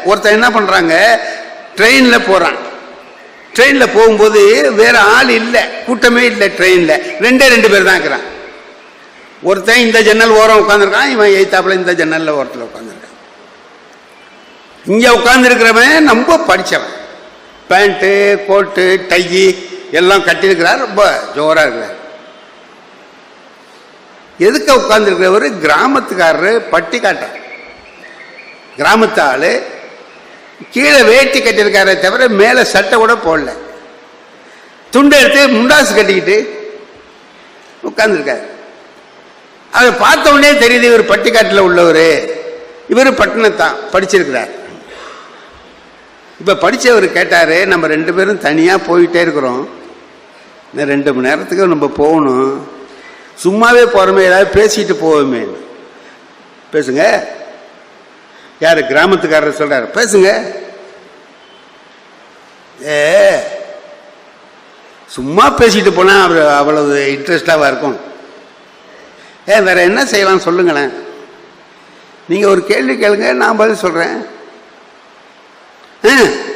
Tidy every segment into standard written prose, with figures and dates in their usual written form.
ஒருத்தன் என்ன பண்றாங்க, ட்ரெயின்ல போறான். ட்ரெயின்ல போகும்போது வேற ஆள் இல்லை, கூட்டமே இல்லை. ட்ரெயின்ல ரெண்டு பேர் தான் இருக்கிறான். ஒருத்தன் இந்த ஜன்னல் ஓரம் உட்காந்துருக்கான், இவன் எய்த்தாப்புல இந்த ஜன்னல்ல ஓரத்தில் உட்காந்துருக்கான். இங்க உட்கார்ந்து இருக்கிறவன் ரொம்ப படிச்சவன், பேண்ட்டு கோட்டு டை எல்லாம் கட்டியிருக்கிறார், ரொம்ப ஜோரா இருக்கிறார். எதுக்க உட்கார்ந்து இருக்கிறவர் கிராமத்துக்காரரு, பட்டி காட்டார். கிராமத்து ஆளு கீழே வேட்டி கட்டியிருக்காரே தவிர மேல சட்டை கூட போடல. துண்டை எடுத்து முண்டாசு கட்டிக்கிட்டு உட்கார்ந்துருக்காரு. அதை பார்த்த உடனே தெரியுது இவர் பட்டிக்காட்டில் உள்ளவர், இவர் பட்டணத்தான் படிச்சிருக்கிறார். இப்ப படிச்சவர் கேட்டாரு, நம்ம 2 பேரும் தனியா போயிட்டே இருக்கிறோம், 2 மணி நேரத்துக்கு நம்ம போகணும், சும்மாவே போறோமே, ஏதாவது பேசிட்டு போவோமே. பேசுங்க. யாரு? கிராமத்துக்காரர் சொல்றாரு, பேசுங்க. சும்மா பேசிட்டு போனா அவ்வளவு இன்ட்ரெஸ்டாவா இருக்கும். வேற என்ன செய்யலாம் சொல்லுங்களேன். நீங்க ஒரு கேள்வி கேளுங்க, நான் பதில் சொல்றேன்,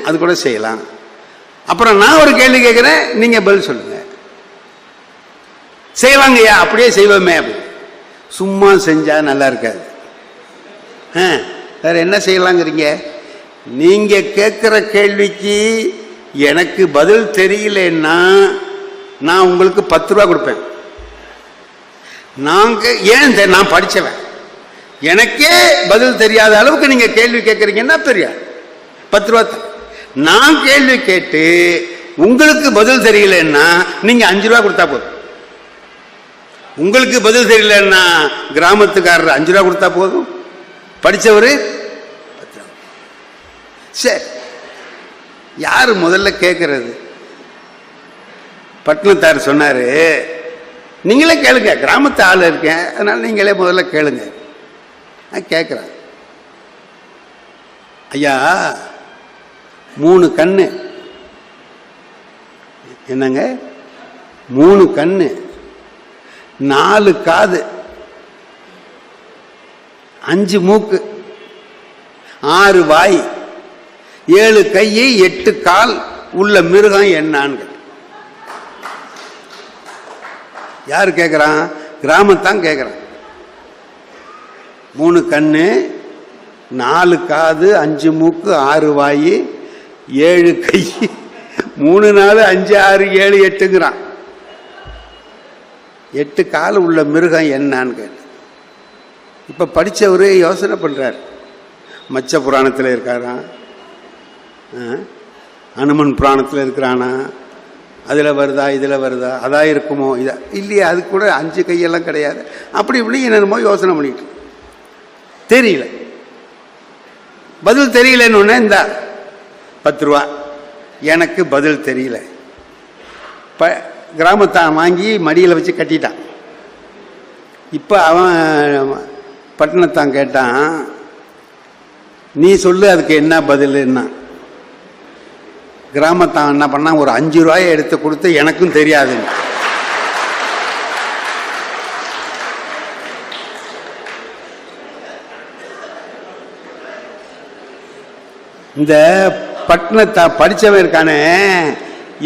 அது கூட செய்யலாம். அப்புறம் நான் ஒரு கேள்வி கேட்கிறேன், நீங்க பதில் சொல்லுங்க. செய்வாங்கய்யா, அப்படியே செய்வோமே. அப்படி சும்மா செஞ்சா நல்லா இருக்காது. வேற என்ன செய்யலாங்கிறீங்க? நீங்க கேட்கிற கேள்விக்கு எனக்கு பதில் தெரியலன்னா நான் உங்களுக்கு 10 ரூபா கொடுப்பேன். நான் படிச்சவன், எனக்கே பதில் தெரியாத அளவுக்கு நீங்க கேள்வி கேட்கறீங்கன்னா பெரிய 10 ரூபா. நான் கேள்வி கேட்டு உங்களுக்கு பதில் தெரியலன்னா நீங்க 5 ரூபா கொடுத்தா போதும். உங்களுக்கு பதில் தெரியலன்னா கிராமத்துக்காரர் 5 ரூபா கொடுத்தா போதும், படிச்சவரு 10 ரூபா. சரி, யாரு முதல்ல கேட்கறது? பட்டணத்தார் சொன்னாரு, நீங்களே கேளுங்க, கிராமத்து ஆள் இருக்கேன், அதனால நீங்களே முதல்ல கேளுங்க. நான் கேட்கிறேன். ஐயா, 3 கண்ணு. என்னங்க? 3 கண்ணு, 4 காது, 5 மூக்கு, 6 வாய், 7 கை, 8 கால் உள்ள மிருகம் என்னான்னு யாரு கேட்கிறான்? கிராமத்தான் கேட்கிறான். 3 கண்ணு, 4 காது, 5 மூக்கு, 6 வாய், 7 கை, 3 4 5 6 7 8ங்கிறான். 8 கால் உள்ள மிருகம் என்னான்னு கேட்டு இப்ப படிச்சவரு யோசனை பண்றார். மச்ச புராணத்தில் இருக்காராம், அனுமன் புராணத்தில் இருக்கிறானா, அதில் வருதா இதில் வருதா, அதா இருக்குமோ இதா இல்லையா, அது கூட 5 கையெல்லாம் கிடையாது. அப்படி இப்படி என்னமோ யோசனை பண்ணிட்டு தெரியல, பதில் தெரியலன்னு ஒன்று. இந்த 10 ரூபா எனக்கு பதில் தெரியல. கிராமத்தான் வாங்கி மடியில் வச்சு கட்டிட்டான். இப்போ அவன் பட்டணத்தான் கேட்டான், நீ சொல்லு அதுக்கு என்ன பதில்னா. கிராமத்தான் என்ன பண்ணா, ஒரு 5 ரூபாயை எடுத்து கொடுத்து எனக்கும் தெரியாது. இந்த பட்டணத்தை படிச்சவன் இருக்கானே,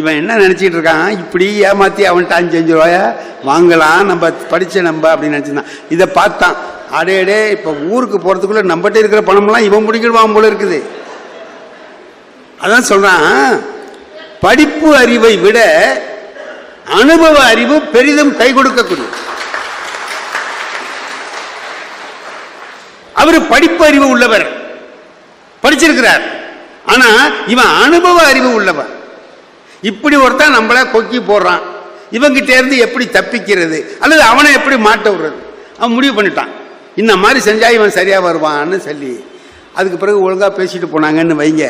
இவன் என்ன நினைச்சிட்டு இருக்கான், இப்படி ஏமாத்தி அவன்கிட்ட 5 ரூபாயா வாங்கலாம், நம்ம படிச்ச நம்ம அப்படின்னு நினைச்சிருந்தான். இதை பார்த்தான், அடே இப்ப ஊருக்கு போறதுக்குள்ள நம்மகிட்ட இருக்கிற பணம்லாம் இவன் பிடிக்கிடுவான் போல இருக்குது. அதான் சொல்றான், படிப்பு அறிவை விட அனுபவ அறிவு பெரிதும் கை கொடுக்கக்கூடிய. அவரு படிப்பு அறிவு உள்ளவர், படிச்சிருக்கிறார், ஆனா இவன் அனுபவ அறிவு உள்ளவர். இப்படி ஒருத்தன் நம்மள கொக்கி போடுறான், இவங்கிட்ட இருந்து எப்படி தப்பிக்கிறது அல்லது அவனை எப்படி மாட்ட விடுறது அவன் முடிவு பண்ணிட்டான். இந்த மாதிரி செஞ்சா இவன் சரியா வருவான்னு சொல்லி அதுக்கு பிறகு ஒழுங்கா பேசிட்டு போனாங்கன்னு வைங்க.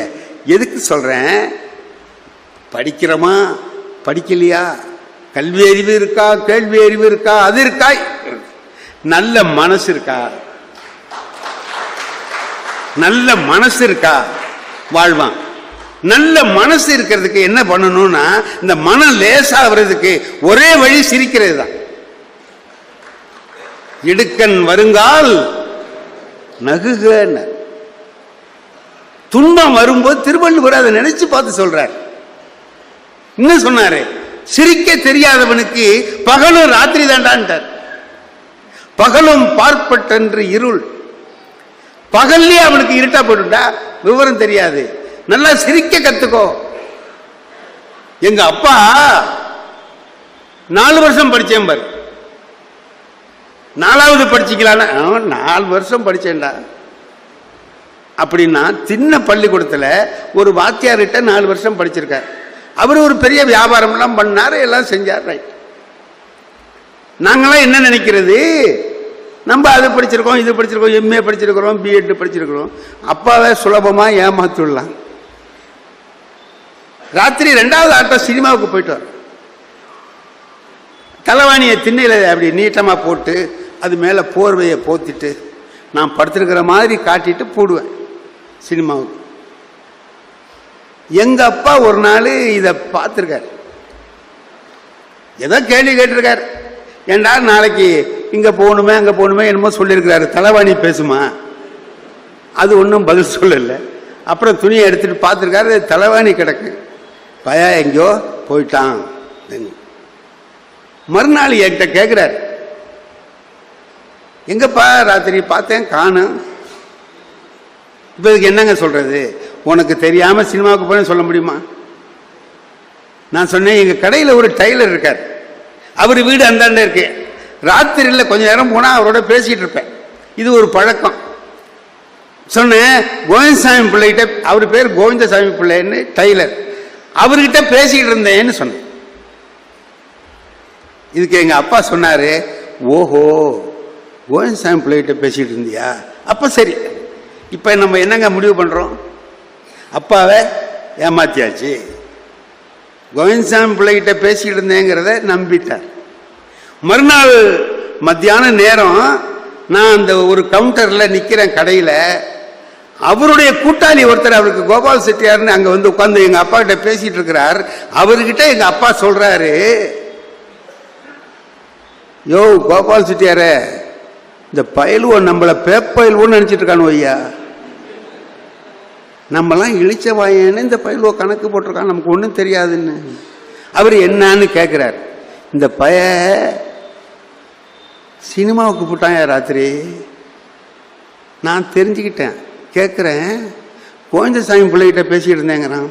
எதுக்கு சொல்றேன், படிக்கிறோமா படிக்கலையா, கல்வி அறிவு இருக்கா கேள்வி அறிவு இருக்கா, அது இருக்கா, நல்ல மனசு இருக்கா, நல்ல மனசு இருக்கா, வாழ்வான். நல்ல மனசு இருக்கிறதுக்கு என்ன பண்ணணும்னா, இந்த மனம் லேசாகிறதுக்கு ஒரே வழி சிரிக்கிறது தான். இடுக்கண் வருங்கால் நகுக. துன்பம் வரும்போது திருவள்ளுவர் அதை நினைச்சு பார்த்து சொல்றார். இன்னும் சொன்னாரு, சிரிக்க தெரியாதவனுக்கு பகலும் ராத்திரி தாண்டான்ட்டார். பகலும் பார்ப்பட்டென்று இருள். பகல்லே அவனுக்கு இருட்டா போட்டுட்டா விவரம் தெரியாது. நல்லா சிரிக்க கத்துக்கோ. எங்க அப்பா 4 வருஷம் படிச்சேன் பாரு. 4வது படிச்சுக்கலான்னு 4 வருஷம் படிச்சேன்டா அப்படின்னா, சின்ன பள்ளிக்கூடத்தில் ஒரு வாத்தியார்கிட்ட 4 வருஷம் படிச்சிருக்கார். அவர் ஒரு பெரிய வியாபாரம்லாம் பண்ணார், எல்லாம் செஞ்சார். ரைட். நாங்களாம் என்ன நினைக்கிறது, நம்ம அது படிச்சிருக்கோம், இது படிச்சிருக்கோம், எம்ஏ படிச்சிருக்கிறோம், பிஎட் படிச்சிருக்கிறோம், அப்பாவை சுலபமாக ஏமாத்திடலாம். ராத்திரி 2வது ஆட்டம் சினிமாவுக்கு போயிட்டு வர, தலைவாணியை திண்ணையில் அப்படி நீட்டமாக போட்டு அது மேலே போர்வையை போத்திட்டு நான் படுத்திருக்கிற மாதிரி காட்டிட்டு போடுவேன் சினிமாவுக்கு. எங்க அப்பா ஒரு நாள் இதை பார்த்துருக்காரு, ஏதோ கேள்வி கேட்டிருக்காரு. ஏண்டா நாளைக்கு இங்கே போகணுமே அங்கே போகணுமே என்னமோ சொல்லியிருக்கிறாரு, தலைவாணி பேசுமா? அது ஒன்றும் பதில் சொல்லலை. அப்புறம் துணியை எடுத்துகிட்டு பார்த்துருக்காரு, தலைவாணி கிடக்கு. பயா எங்கேயோ போயிட்டான். மறுநாள் என்கிட்ட கேட்குறாரு, எங்கப்பா ராத்திரி பார்த்தேன் காணும். இப்போ இதுக்கு என்னங்க சொல்கிறது? உனக்கு தெரியாமல் சினிமாவுக்கு போய் சொல்ல முடியுமா? நான் சொன்னேன், எங்கள் கடையில் ஒரு டைலர் இருக்கார், அவர் வீடு அந்தாண்ட இருக்கு. ராத்திரியில் கொஞ்சம் நேரம் போனால் அவரோட பேசிகிட்டு இருப்பேன். இது ஒரு பழக்கம். சொன்னேன், கோவிந்தசாமி பிள்ளைகிட்ட, அவர் பேர் கோவிந்தசாமி பிள்ளைன்னு டைலர், அவர்கிட்ட பேசிக்கிட்டு இருந்தேன்னு சொன்னேன். இதுக்கு எங்கள் அப்பா சொன்னார், ஓஹோ கோவிந்தசாமி பிள்ளைகிட்ட பேசிகிட்டு இருந்தியா, அப்போ சரி. இப்போ நம்ம என்னங்க முடிவு பண்ணுறோம்? அப்பாவை ஏமாத்தியாச்சு, கோவிந்தசாமி பிள்ளைகிட்ட பேசிக்கிட்டு இருந்தேங்கிறத நம்பிட்டார். மறுநாள் மத்தியான நேரம் நான் அந்த ஒரு கவுண்டரில் நிற்கிறேன் கடையில். அவருடைய கூட்டாளி ஒருத்தர், அவருக்கு கோபால் செட்டியார்னு அங்கே வந்து உட்காந்து எங்கள் அப்பா கிட்ட பேசிகிட்டு இருக்கிறார். அவர்கிட்ட எங்கள் அப்பா சொல்கிறாரு, யோ கோபால் செட்டியார, இந்த பயலுவன் நம்மளை பேப்பயலுவோன்னு நினச்சிட்டு இருக்கானு ஐயா, நம்மலாம் இழிச்ச வாயன்னு இந்த பயலுவ கணக்கு போட்டிருக்கான், நமக்கு ஒன்றும் தெரியாதுன்னு. அவர் என்னன்னு கேட்குறார். இந்த பய சினிமாவுக்கு போட்டான் ராத்திரி, நான் தெரிஞ்சுக்கிட்டேன். கேட்குறேன், கோவிந்தசாமி பிள்ளைகிட்ட பேசிக்கிட்டு இருந்தேங்கிறான்.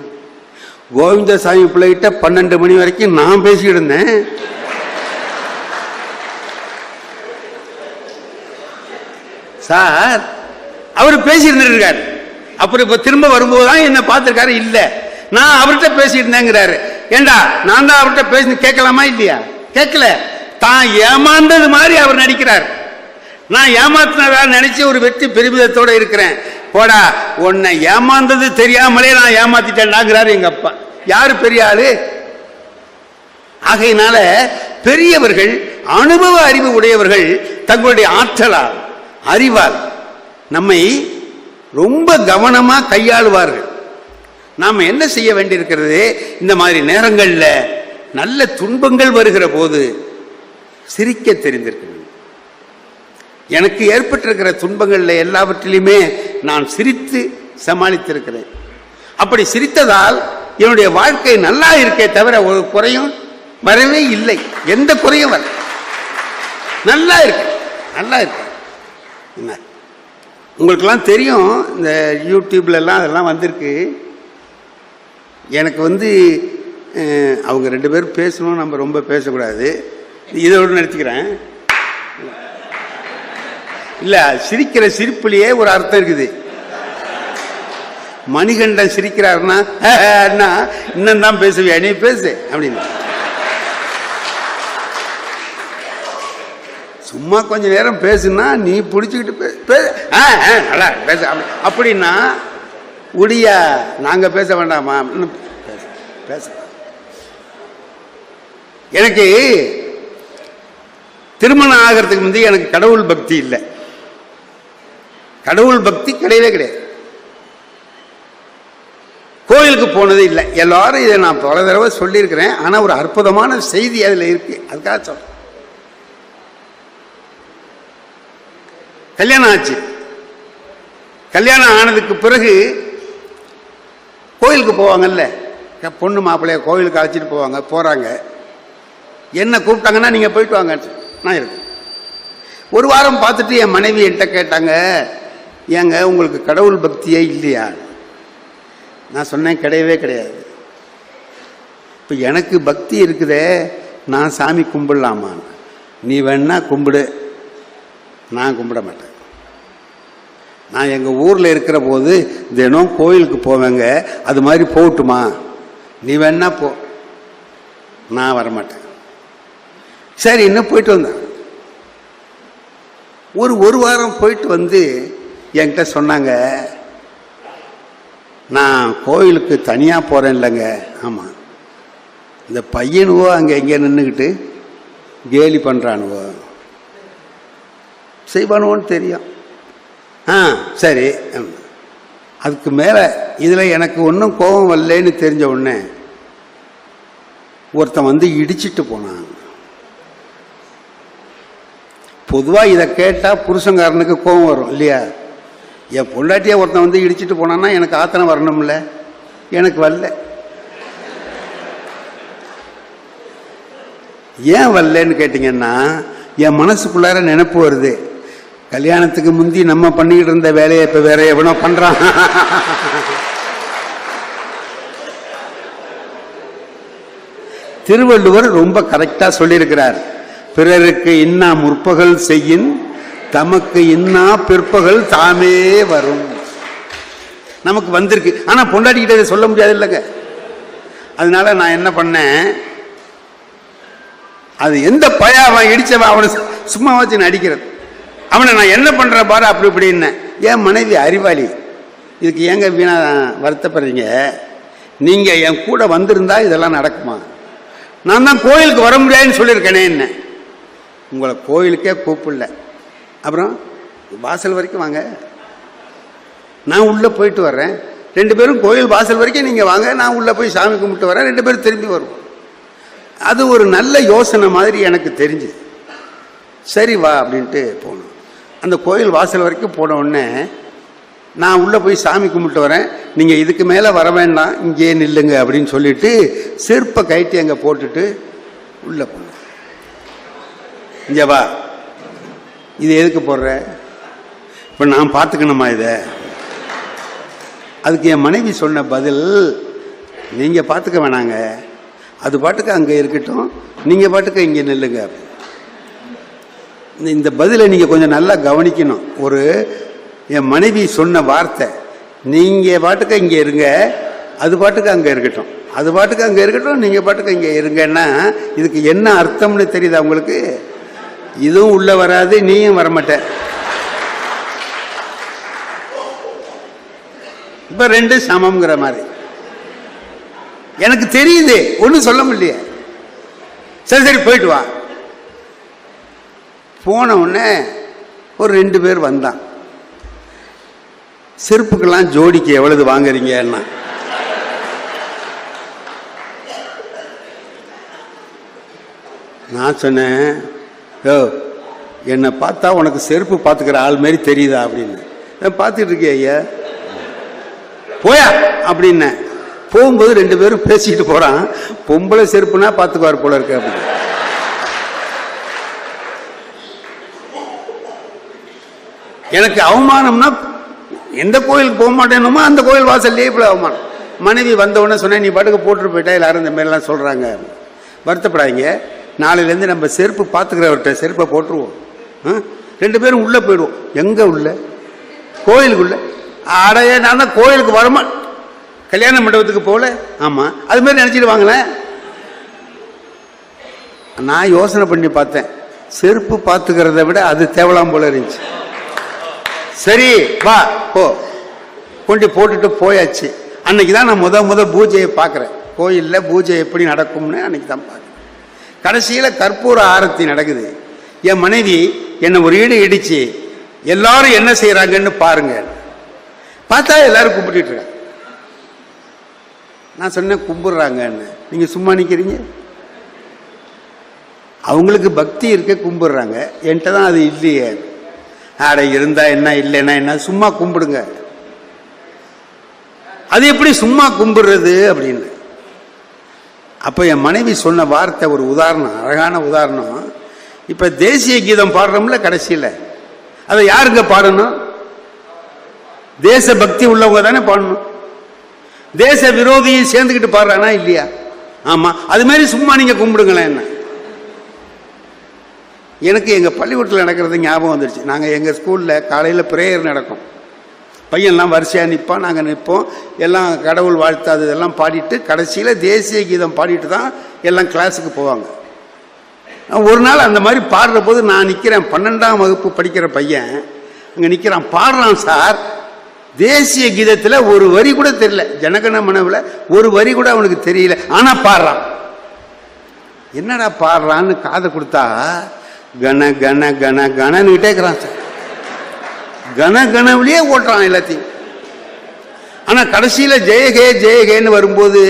கோவிந்தசாமி பிள்ளைகிட்ட 12 மணி வரைக்கும் நான் பேசிக்கிட்டு இருந்தேன். சார் அவர் பேசிட்டு இருக்காரு. அப்புறம் இப்ப திரும்ப வரும்போது தான் என்ன பார்த்திருக்காரு. இல்ல நான் அவர்கிட்ட பேசிட்டு இருந்தேங்கிறாரு. ஏண்டா நான் தான் அவர்கிட்ட பேசி கேட்கலாமா இல்லையா? கேட்கல. தான் ஏமாந்தது மாதிரி அவர் நடிக்கிறார். நான் ஏமாத்தினதா நினைச்சு ஒரு வெற்றி பெருமிதத்தோட இருக்கிறேன். போடா, உன்னை ஏமாந்தது தெரியாமலே நான் ஏமாத்திட்டேன்டாங்கிறாரு எங்க அப்பா. யாரு பெரிய ஆளு? ஆகையினால பெரியவர்கள், அனுபவ அறிவு உடையவர்கள் தங்களுடைய ஆற்றலால், அறிவால் நம்மை ரொம்ப கவனமா கையாளுவார்கள். நாம் என்ன செய்ய வேண்டியிருக்கிறது? இந்த மாதிரி நேரங்களில் நல்ல துன்பங்கள் வருகிற போது சிரிக்க தெரிந்திருக்கிறது. எனக்கு ஏற்பட்டிருக்கிற துன்பங்களில் எல்லாவற்றிலுமே நான் சிரித்து சமாளித்திருக்கிறேன். அப்படி சிரித்ததால் என்னுடைய வாழ்க்கை நல்லா இருக்கே தவிர ஒரு குறையும் வரவே இல்லை. எந்த குறையும் வர, நல்லா இருக்கு, நல்லா இருக்கு. உங்களுக்கெல்லாம் தெரியும், இந்த யூடியூப்லலாம் அதெல்லாம் வந்திருக்கு. எனக்கு வந்து அவங்க 2 பேரும் பேசணும், நம்ம ரொம்ப பேசக்கூடாது, இதோடு நிறுத்திக்கிறேன். இல்லை, சிரிக்கிற சிரிப்புலேயே ஒரு அர்த்தம் இருக்குது. மணிகண்டன் சிரிக்கிறாருன்னா இன்னும் தான் பேசுவியா, நீ பேசு அப்படின்னு. சும்மா கொஞ்ச நேரம் பேசுனா நீ பிடிச்சிக்கிட்டு நல்லா பேச அப்படின்னா உடியா, நாங்க பேச வேண்டாமா? பேச. எனக்கு திருமணம் ஆகிறதுக்கு முந்தைய எனக்கு கடவுள் பக்தி இல்லை. கடவுள் பக்தி கிடையவே கிடையாது. கோயிலுக்கு போனது இல்லை. எல்லாரும் இதை நான் பல தடவை சொல்லியிருக்கிறேன். ஆனால் ஒரு அற்புதமான செய்தி அதில் இருக்கு, அதுக்காக சொல்றேன். கல்யாணம் ஆச்சு. கல்யாணம் ஆனதுக்கு பிறகு கோயிலுக்கு போவாங்கல்ல, பொண்ணு மாப்பிள்ளைய கோயிலுக்கு அழைச்சிட்டு போவாங்க. போகிறாங்க, என்ன கூப்பிட்டாங்கன்னா நீங்கள் போயிட்டு வாங்க, நான் இருக்கேன். ஒரு வாரம் பார்த்துட்டு என் மனைவி என்கிட்ட கேட்டாங்க, ஏங்க உங்களுக்கு கடவுள் பக்தியே இல்லையா? நான் சொன்னேன், கிடையவே கிடையாது. இப்போ எனக்கு பக்தி இருக்குதே, நான் சாமி கும்பிடலாமா? நீ வேணா கும்பிடு, நான் கும்பிட மாட்டேன். நான் எங்கள் ஊரில் இருக்கிற போது தினம் கோயிலுக்கு போவேங்க, அது மாதிரி போகட்டுமா? நீ வேணா போ, நான் வரமாட்டேன். சரி, இன்னும் போயிட்டு வந்தேன். ஒரு வாரம் போயிட்டு வந்து என்கிட்ட சொன்னாங்க, நான் கோயிலுக்கு தனியாக போகிறேன் இல்லைங்க. ஆமாம், இந்த பையனுவோ அங்கே எங்கே நின்றுக்கிட்டு கேலி பண்ணுறானுவோ, செய்வானுவோன்னு தெரியும். சரி. அதுக்கு மேலே இதில் எனக்கு ஒன்றும் கோபம் வரலன்னு தெரிஞ்ச உடனே ஒருத்தன் வந்து இடிச்சிட்டு போனான். பொதுவாக இதை கேட்டால் புருஷங்காரனுக்கு கோபம் வரும் இல்லையா? என் பொண்டாட்டியை ஒருத்தன் வந்து இடிச்சிட்டு போனான்னா எனக்கு ஆத்திரம் வரணும்ல, எனக்கு வரல. ஏன் வரலன்னு கேட்டிங்கன்னா, என் மனசுக்குள்ளார நினைப்பு வருது, கல்யாணத்துக்கு முந்தி நம்ம பண்ணிக்கிட்டு இருந்த வேலையை இப்போ வேற எவனோ பண்ணுறான். திருவள்ளுவர் ரொம்ப கரெக்டாக சொல்லியிருக்கிறார், பிறருக்கு இன்னா முற்பகல் செய்யின் தமக்கு இன்னா பிற்பகல் தாமே வரும். நமக்கு வந்திருக்கு, ஆனால் பொண்டாட்டிக்கிட்ட இதை சொல்ல முடியாது இல்லைங்க. அதனால நான் என்ன பண்ணேன், அது எந்த பையன் அவன் இடிச்சவன் அவனை சும்மா வச்சு நடிக்கிறது, அவனை நான் என்ன பண்ணுறேன் பாரு அப்படி இப்படின்னு. என் மனைவி அறிவாளி, இதுக்கு ஏங்க வீணா வருத்தப்படுறீங்க? நீங்கள் என் கூட வந்திருந்தா இதெல்லாம் நடக்குமா? நான் தான் கோயிலுக்கு வர முடியாதுன்னு சொல்லியிருக்கேனே, என்ன உங்களை கோயிலுக்கே கூப்பிடல, அப்புறம் வாசல் வரைக்கும் வாங்க, நான் உள்ளே போயிட்டு வர்றேன். 2 பேரும் கோயில் வாசல் வரைக்கும் நீங்கள் வாங்க, நான் உள்ளே போய் சாமி கும்பிட்டு வரேன், 2 பேரும் திரும்பி வருவோம். அது ஒரு நல்ல யோசனை மாதிரி எனக்கு தெரிஞ்சு, சரி வா அப்படின்ட்டு போனோம். அந்த கோயில் வாசல் வரைக்கும் போன உடனே நான் உள்ளே போய் சாமி கும்பிட்டு வரேன், நீங்கள் இதுக்கு மேலே வர வேண்டாம், இங்கே நில்லுங்க அப்படின்னு சொல்லிட்டு செருப்பை கைட்டி அங்கே போட்டுட்டு உள்ளே போனேன். இங்கே வா, இது எதுக்கு போடுற? இப்போ நான் பார்த்துக்கணுமா இதை? அதுக்கு என் மனைவி சொன்ன பதில், நீங்கள் பார்த்துக்க வேணாங்க, அது பாட்டுக்கு அங்கே இருக்கட்டும், நீங்கள் பாட்டுக்கு இங்கே நில்லுங்க. இந்த பதிலை நீங்கள் கொஞ்சம் நல்லா கவனிக்கணும். என் மனைவி சொன்ன வார்த்தை, நீங்கள் பாட்டுக்கு இங்கே இருங்க, அது பாட்டுக்கு அங்கே இருக்கட்டும், அது பாட்டுக்கு அங்கே இருக்கட்டும், நீங்கள் பாட்டுக்கு இங்கே இருங்கன்னா இதுக்கு என்ன அர்த்தம்னு தெரியுதா உங்களுக்கு? இதுவும் உள்ள வராது, நீயும் வரமாட்ட. இப்போ 2 சமம்ங்கிற மாதிரி எனக்கு தெரியுது, ஒன்றும் சொல்ல முடியல. சரி சரி போயிட்டு வா. போன உடனே ஒரு 2 பேர் வந்தான். செருப்புக்கெல்லாம் ஜோடிக்கு எவ்வளவு வாங்குறீங்கன்னா, நான் சொன்னேன், யோ என்னை பார்த்தா உனக்கு செருப்பு பார்த்துக்கிற ஆள் மாரி தெரியுதா அப்படின்னு. பார்த்துட்டு இருக்கே ஐயா, போயா அப்படின்னு. போகும்போது 2 பேரும் பேசிக்கிட்டு போறான், பொம்பளை செருப்புனா பார்த்துக்குவார் போல இருக்கு அப்படின்னு. எனக்கு அவமானம்னா எந்த கோயிலுக்கு போக மாட்டேனுமோ அந்த கோயில் வாசல்லே இப்படி அவமானம். மனைவி வந்தவுடனே சொன்னேன், நீ பாட்டுக்கு போட்டுட்டு போயிட்டா எல்லாரும் இந்த மாதிரிலாம் சொல்கிறாங்க, வருத்தப்படாதீங்க, நாளையிலேருந்து நம்ம செருப்பு பார்த்துக்கிறவர்கிட்ட செருப்பை போட்டுருவோம். 2 பேரும் உள்ளே போயிடுவோம். எங்கே உள்ள? கோயிலுக்குள்ள. அடைய நான் தான் கோயிலுக்கு வரமா, கல்யாண மண்டபத்துக்கு போகல. ஆமாம், அது மாதிரி நினச்சிடுவாங்களேன். நான் யோசனை பண்ணி பார்த்தேன், செருப்பு பார்த்துக்கிறத விட அது தேவலாம் போல இருந்துச்சு. சரி வா போ, கொண்டு போட்டுட்டு போயாச்சு. அன்னைக்கு தான் நான் முத பூஜையை பார்க்குறேன், கோயிலில் பூஜை எப்படி நடக்கும்னு அன்னைக்கு தான் பார்க்குறேன். கடைசியில் கற்பூர ஆரத்தி நடக்குது. என் மனைவி என்னை ஒரு இடிச்சு, எல்லாரும் என்ன செய்கிறாங்கன்னு பாருங்க. பார்த்தா எல்லாரும் கும்பிட்டு இருக்காங்க. நான் சொன்னேன், கும்பிடுறாங்கன்னு, நீங்கள் சும்மா நிற்கிறீங்க. அவங்களுக்கு பக்தி இருக்க கும்பிடுறாங்க, என்கிட்ட தான் அது இல்லையே. ஆடை இருந்தா என்ன இல்லைன்னா என்ன, சும்மா கும்பிடுங்க. அது எப்படி சும்மா கும்பிடுறது அப்படின்னு. அப்ப என் மனைவி சொன்ன வார்த்தை ஒரு உதாரணம், அழகான உதாரணம். இப்ப தேசிய கீதம் பாடுறோம்ல கடைசியில, அதை யாருங்க பாடணும்? தேச பக்தி உள்ளவங்க தானே பாடணும். தேச விரோதியை சேர்ந்துக்கிட்டு பாடுறானா இல்லையா? ஆமா. அது மாதிரி சும்மா நீங்க கும்பிடுங்களேன். என்ன, எனக்கு எங்க பள்ளிக்கூடத்தில் நடக்கிறது ஞாபகம் வந்துடுச்சு. நாங்க எங்க ஸ்கூல்ல காலையில பிரேயர் நடக்கும். பையன்லாம் வரிசையா நிற்பான், நாங்கள் நிற்போம். எல்லாம் கடவுள் வாழ்த்தாது இதெல்லாம் பாடிட்டு கடைசியில் தேசிய கீதம் பாடிட்டு தான் எல்லாம் கிளாஸுக்கு போவாங்க. ஒரு நாள் அந்த மாதிரி பாடுற போது நான் நிற்கிறேன், 12ஆம் வகுப்பு படிக்கிற பையன் அங்கே நிற்கிறான், பாடுறான். சார், தேசிய கீதத்தில் ஒரு வரி கூட தெரியல, ஜனகண மனவில் ஒரு வரி கூட அவனுக்கு தெரியல, ஆனால் பாடுறான். என்னடா பாடுறான்னு காதை கொடுத்தா கன கன கன கனன்னுகிட்டே இருக்கிறான் சார். கனகனவிலேயே ஓட்டுறான் எல்லாத்தையும். ஆனா கடைசியில ஜெயகே ஜெயகேன்னு வரும்போது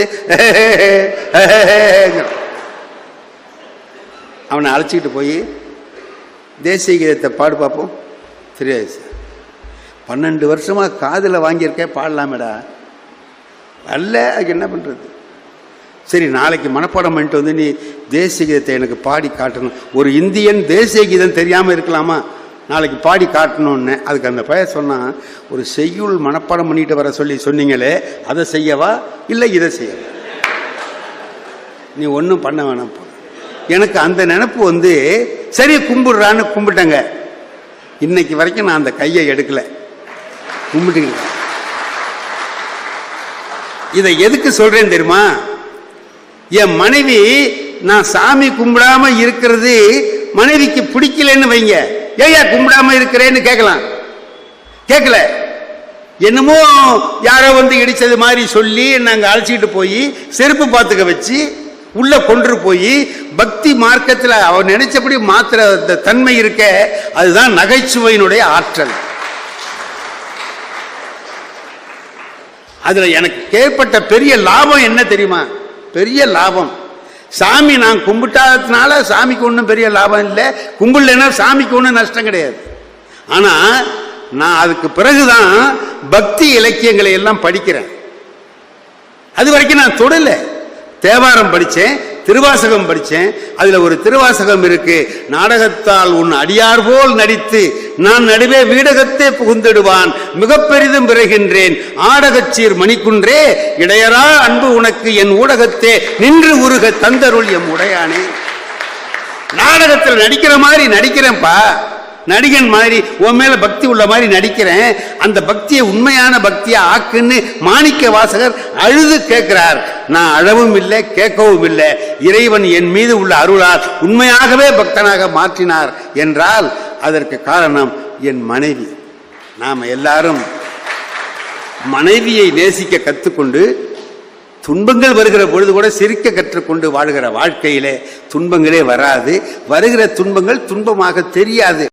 அவனை அழைச்சிக்கிட்டு போய் தேசிய கீதத்தை பாடு பார்ப்போம். தெரியாது சார். 12 வருஷமா காதுல வாங்கியிருக்க, பாடலாமேடா. அல்ல, அதுக்கு என்ன பண்றது? சரி, நாளைக்கு மனப்பாடம் பண்ணிட்டு வந்து நீ தேசிய கீதத்தை எனக்கு பாடி காட்டணும். ஒரு இந்தியன் தேசிய கீதம் தெரியாம இருக்கலாமா? நாளைக்கு பாடி காட்டணும்னு. அதுக்கு அந்த பையன் சொன்னான், ஒரு செய்யுள் மனப்பாடம் பண்ணிட்டு வர சொல்லி சொன்னீங்களே, அதை செய்யவா இல்லை இதை செய்யவா? நீ ஒன்றும் பண்ண வேணாம். எனக்கு அந்த நினைப்பு வந்து சரி கும்பிடுறான்னு கும்பிட்டங்க. இன்னைக்கு வரைக்கும் நான் அந்த கையை எடுக்கல, கும்பிட்டு. இதை எதுக்கு சொல்றேன் தெரியுமா? என் மனைவி நான் சாமி கும்பிடாம இருக்கிறது மனைவிக்கு பிடிக்கலன்னு வைங்க, ஏயா கும்பிடாம இருக்கிறேன்னு கேட்கலாம். கேட்கல, என்னமோ யாரோ வந்து இடிச்சது மாதிரி சொல்லி நாங்கள் அழைச்சிட்டு போய் செருப்பு பார்த்துக்க வச்சு உள்ள கொண்டு போய் பக்தி மார்க்கத்தில் அவன் நினைச்சபடி மாத்திர தன்மை இருக்க, அதுதான் நகைச்சுவையினுடைய ஆற்றல். அதுல எனக்கு ஏற்பட்ட பெரிய லாபம் என்ன தெரியுமா? பெரிய லாபம். சாமி நான் கும்பிட்டாததுனால சாமிக்கு ஒன்றும் பெரிய லாபம் இல்லை, கும்பிடலைன்னா சாமிக்கு ஒன்றும் நஷ்டம் கிடையாது. ஆனா நான் அதுக்கு பிறகுதான் பக்தி இலக்கியங்களை எல்லாம் படிக்கிறேன். அது வரைக்கும் நான் தொடல. தேவாரம் படித்தேன், திருவாசகம் படித்தேன். அதுல ஒரு திருவாசகம் இருக்கு, நாடகத்தால் உன் அடியார் போல் நடித்து நான் நடுவே வீடகத்தே புகுந்திடுவான், மிக பெரிதும் பிறகின்றேன் ஆடகச்சீர் மணிக்குன்றே, இடையரா அன்பு உனக்கு என் ஊடகத்தே நின்று உருக தந்தருள் எம் உடையானே. நாடகத்தில் நடிக்கிற மாதிரி நடிக்கிறேன்ப்பா, நடிகன் மாதிரி உன் மேல பக்தி உள்ள மாதிரி நடிக்கிறேன். அந்த பக்தியை உண்மையான பக்தியை ஆக்குன்னு மாணிக்க வாசகர் அழுது கேட்கிறார். நான் அழவும் இல்லை, கேட்கவும் இல்லை. இறைவன் என் மீது உள்ள அருளால் உண்மையாகவே பக்தனாக மாற்றினார் என்றால் அதற்கு காரணம் என் மனைவி. நாம் எல்லாரும் மனைவியை நேசிக்க கற்றுக்கொண்டு, துன்பங்கள் வருகிற பொழுது கூட சிரிக்க கற்றுக்கொண்டு வாழ்கிற வாழ்க்கையிலே துன்பங்களே வராது. வருகிற துன்பங்கள் துன்பமாக தெரியாது.